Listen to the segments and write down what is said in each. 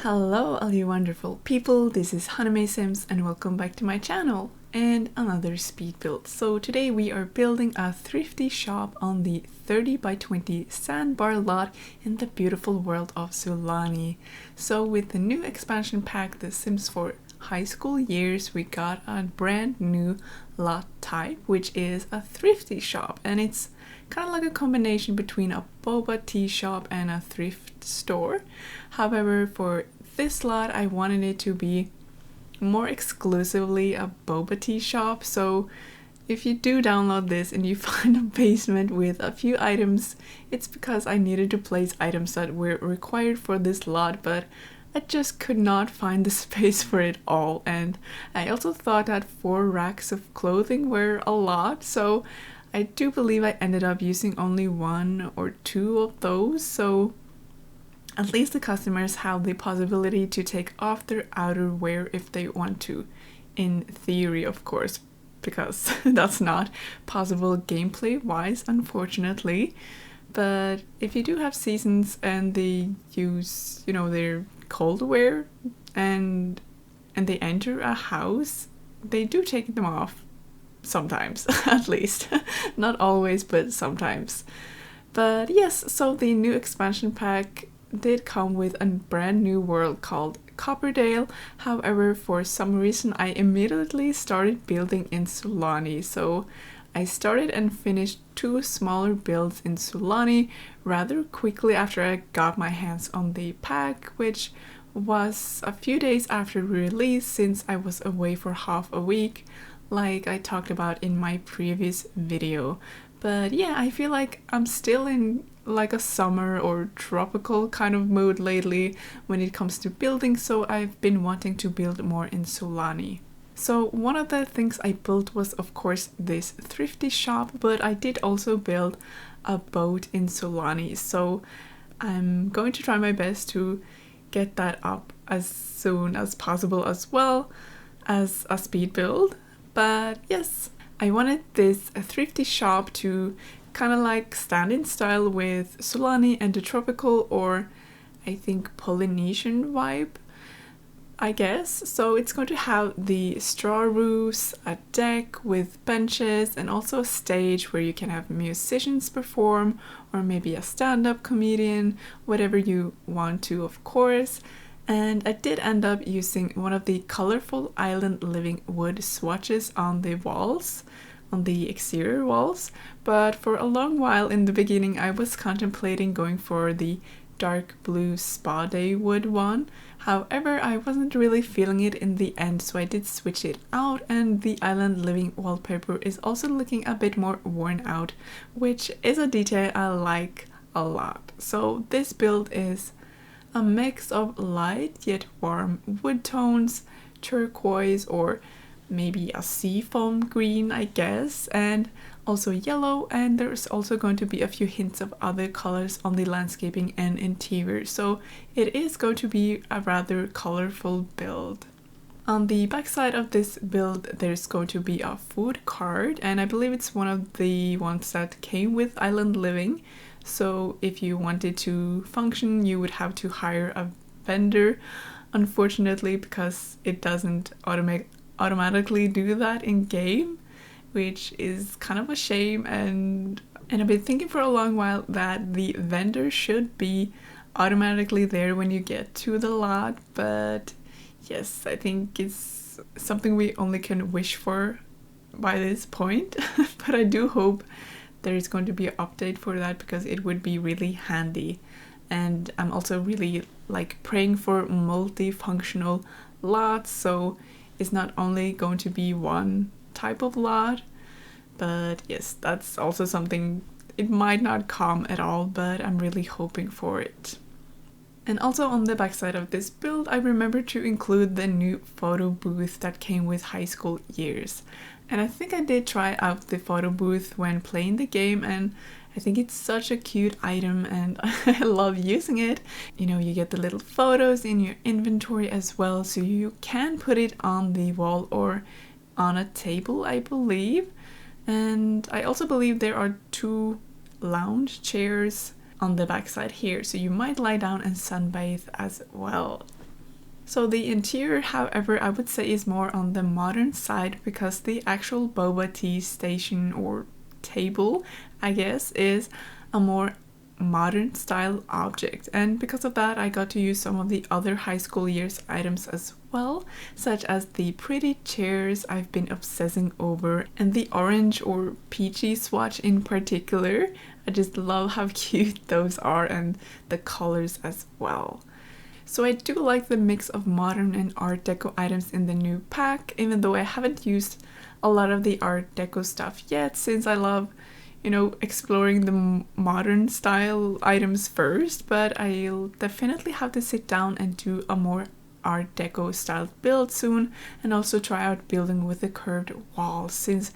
Hello all you wonderful people, this is honeymaysims and welcome back to my channel and another speed build. So today we are building a thrifty shop on the 30 by 20 sandbar lot in the beautiful world of Sulani. So with the new expansion pack, The Sims for high school years, we got a brand new lot type, which is a thrifty shop, and it's kind of like a combination between a Boba Tea Shop and a thrift store. However, for this lot I wanted it to be more exclusively a Boba Tea Shop, so if you do download this and you find a basement with a few items, it's because I needed to place items that were required for this lot, but I just could not find the space for it all. And I also thought that 4 racks of clothing were a lot, so I do believe I ended up using only 1 or 2 of those, so at least the customers have the possibility to take off their outerwear if they want to. In theory, of course, because that's not possible gameplay wise, unfortunately. But if you do have seasons and they use, their cold wear and they enter a house, they do take them off sometimes, at least. Not always, but sometimes. But yes, so the new expansion pack did come with a brand new world called Copperdale. However, for some reason I immediately started building in Sulani, so I started and finished 2 smaller builds in Sulani rather quickly after I got my hands on the pack, which was a few days after release since I was away for half a week, like I talked about in my previous video. But yeah, I feel like I'm still in like a summer or tropical kind of mood lately when it comes to building, so I've been wanting to build more in Sulani. So one of the things I built was of course this thrifty shop, but I did also build a boat in Sulani, so I'm going to try my best to get that up as soon as possible as well as a speed build. But yes, I wanted this thrifty shop to kind of like stand in style with Sulani and the tropical, or I think Polynesian vibe, I guess. So it's going to have the straw roofs, a deck with benches, and also a stage where you can have musicians perform, or maybe a stand-up comedian, whatever you want to, of course. And I did end up using one of the colorful island living wood swatches on the walls, on the exterior walls, but for a long while in the beginning I was contemplating going for the dark blue spa day wood one. However, I wasn't really feeling it in the end, so I did switch it out, and the island living wallpaper is also looking a bit more worn out, which is a detail I like a lot. So this build is a mix of light yet warm wood tones, turquoise or maybe a seafoam green, I guess, and also yellow, and there's also going to be a few hints of other colors on the landscaping and interior, so it is going to be a rather colorful build. On the backside of this build there's going to be a food cart, and I believe it's one of the ones that came with Island Living, so if you wanted to function you would have to hire a vendor, unfortunately, because it doesn't automatically do that in game, which is kind of a shame. And I've been thinking for a long while that the vendor should be automatically there when you get to the lot, but yes, I think it's something we only can wish for by this point. But I do hope there is going to be an update for that, because it would be really handy. And I'm also really like praying for multifunctional lots, so it's not only going to be one type of lot. But yes, that's also something, it might not come at all, but I'm really hoping for it. And also on the backside of this build I remember to include the new photo booth that came with high school years. And I think I did try out the photo booth when playing the game, and I think it's such a cute item and I love using it. You get the little photos in your inventory as well, so you can put it on the wall or on a table, I believe. And I also believe there are 2 lounge chairs on the backside here, so you might lie down and sunbathe as well. So the interior, however, I would say is more on the modern side because the actual boba tea station or table, I guess, is a more modern style object, and because of that I got to use some of the other high school years items as well, such as the pretty chairs I've been obsessing over and the orange or peachy swatch in particular. I just love how cute those are and the colors as well. So I do like the mix of modern and art deco items in the new pack, even though I haven't used a lot of the art deco stuff yet, since I love, you know, exploring the modern style items first, but I'll definitely have to sit down and do a more art deco style build soon, and also try out building with the curved walls, since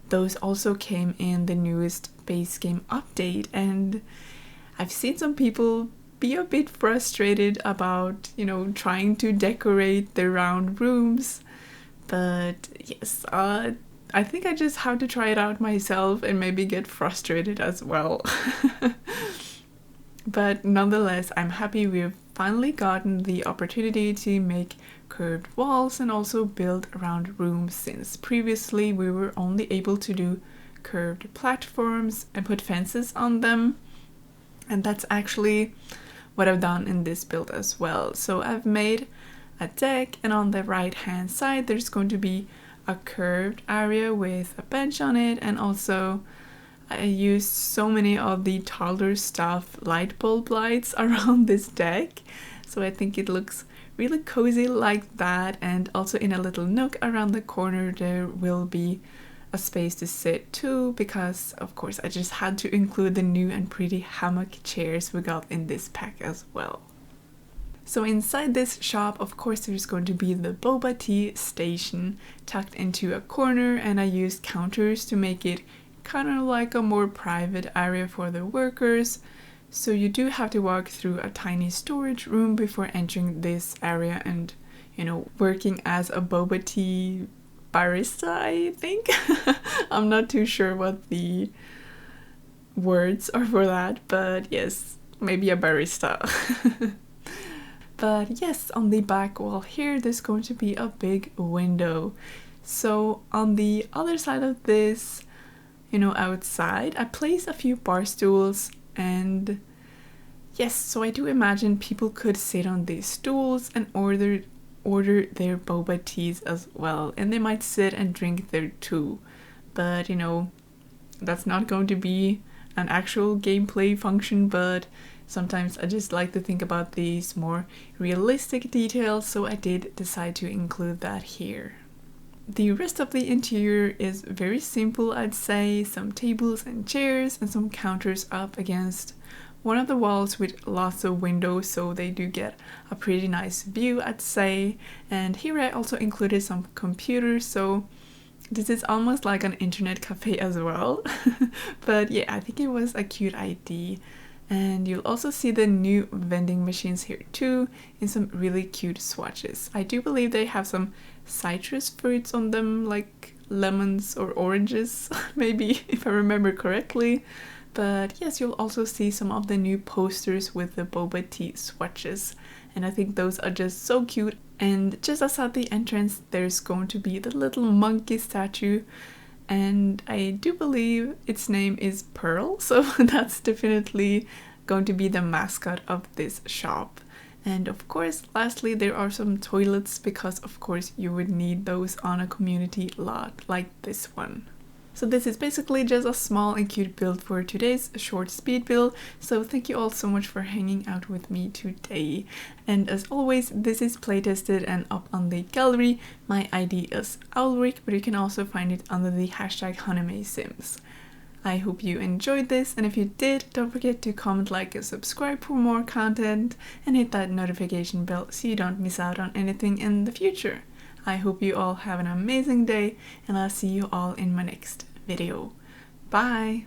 those also came in the newest base game update, and I've seen some people be a bit frustrated about, you know, trying to decorate the round rooms, but yes, I think I just have to try it out myself and maybe get frustrated as well. But nonetheless, I'm happy we've finally gotten the opportunity to make curved walls and also build around rooms, since previously we were only able to do curved platforms and put fences on them. And that's actually what I've done in this build as well. So I've made a deck, and on the right hand side there's going to be a curved area with a bench on it, and also I used so many of the Toddler stuff light bulb lights around this deck, so I think it looks really cozy like that. And also in a little nook around the corner there will be a space to sit too, because of course I just had to include the new and pretty hammock chairs we got in this pack as well. So inside this shop, of course, there's going to be the boba tea station tucked into a corner, and I used counters to make it kind of like a more private area for the workers. So you do have to walk through a tiny storage room before entering this area and, you know, working as a boba tea barista, I think. I'm not too sure what the words are for that, but yes, maybe a barista. But yes, on the back wall here, there's going to be a big window. So on the other side of this, you know, outside, I placed a few bar stools, and yes, so I do imagine people could sit on these stools and order their boba teas as well, and they might sit and drink there too. But you know, that's not going to be an actual gameplay function, but sometimes I just like to think about these more realistic details, so I did decide to include that here. The rest of the interior is very simple, I'd say. Some tables and chairs and some counters up against one of the walls with lots of windows, so they do get a pretty nice view, I'd say. And here I also included some computers, so this is almost like an internet cafe as well. But yeah, I think it was a cute idea. And you'll also see the new vending machines here too, in some really cute swatches. I do believe they have some citrus fruits on them, like lemons or oranges, maybe, if I remember correctly. But yes, you'll also see some of the new posters with the boba tea swatches, and I think those are just so cute. And just outside the entrance, there's going to be the little monkey statue, and I do believe its name is Pearl, so that's definitely going to be the mascot of this shop. And of course, lastly, there are some toilets, because of course you would need those on a community lot like this one. So this is basically just a small and cute build for today's short speed build, so thank you all so much for hanging out with me today. And as always, this is playtested and up on the gallery. My ID is Owlrick, but you can also find it under the hashtag honeymaysims. I hope you enjoyed this, and if you did, don't forget to comment, like, and subscribe for more content, and hit that notification bell so you don't miss out on anything in the future. I hope you all have an amazing day, and I'll see you all in my next video. Bye!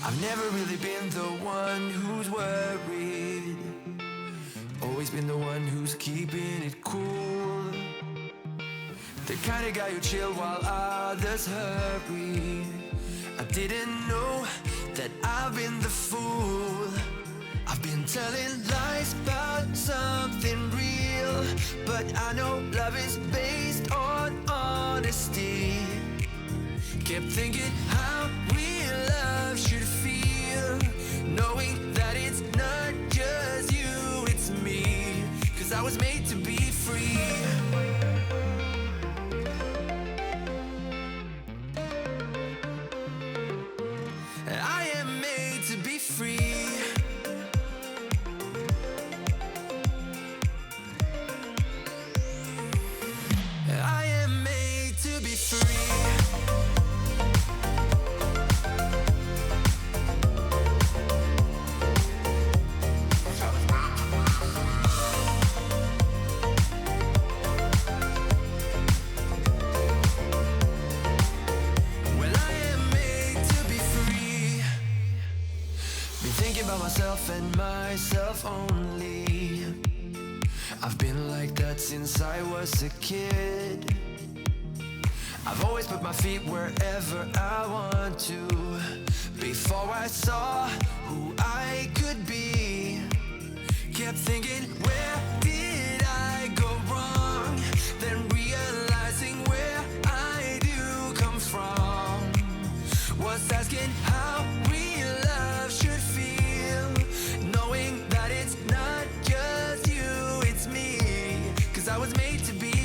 I've never really been the one who's worried, always been the one who's keeping it cool, the kind of guy who chill while others hurry. I didn't know that I've been the fool. I've been telling lies about something real, but I know love is based on honesty. Kept thinking how real love should feel, knowing that it's not just you, it's me. 'Cause I was made to be free. I am made to be free. I am made to be free. Well, I am made to be free. Been thinking about myself and myself only. I've been like that since I was a kid. I've always put my feet wherever I want to. Before I saw who I could be, kept thinking, where did I go wrong? Then realizing where I do come from. Was asking how real love should feel, knowing that it's not just you, it's me. 'Cause I was made to be